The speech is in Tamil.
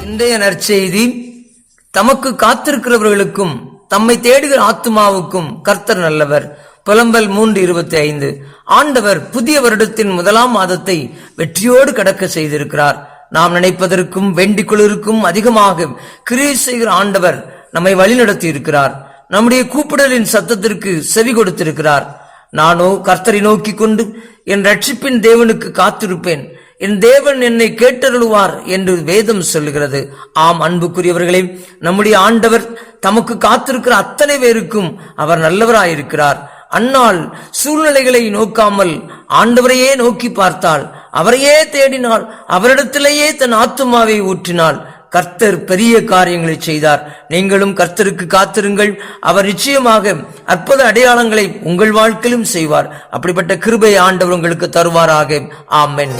இன்றைய நற்செய்தி, தமக்கு காத்திருக்கிறவர்களுக்கும் தம்மை தேடுகிற ஆத்துமாவுக்கும் கர்த்தர் நல்லவர். புலம்பல் 3:25. ஆண்டவர் புதிய வருடத்தின் முதலாம் மாதத்தை வெற்றியோடு கடக்க செய்திருக்கிறார். நாம் நினைப்பதற்கும் வேண்டிக் கொள்வதற்கும் அதிகமாக கிரியை செய்கிற ஆண்டவர் நம்மை வழிநடத்தி இருக்கிறார். நம்முடைய கூப்பிடலின் சத்தத்திற்கு செவி கொடுத்திருக்கிறார். நானோ கர்த்தரை நோக்கி கொண்டு என் ரட்சிப்பின் தேவனுக்கு காத்திருப்பேன், என் தேவன் என்னை கேட்டருளுவார் என்று வேதம் சொல்லுகிறது. ஆம் அன்புக்குரியவர்களே, நம்முடைய ஆண்டவர் தமக்கு காத்திருக்கிற அத்தனை பேருக்கும் அவர் நல்லவராயிருக்கிறார். அந்நாள் சூழ்நிலைகளை நோக்காமல் ஆண்டவரையே நோக்கி பார்த்தாள், அவரையே தேடினாள், அவரிடத்திலேயே தன் ஆத்துமாவை ஊற்றினாள். கர்த்தர் பெரிய காரியங்களை செய்தார். நீங்களும் கர்த்தருக்கு காத்திருங்கள். அவர் நிச்சயமாக அற்புத அடையாளங்களை உங்கள் வாழ்க்கையிலும் செய்வார். அப்படிப்பட்ட கிருபை ஆண்டவர் உங்களுக்கு தருவாராக. ஆமென்.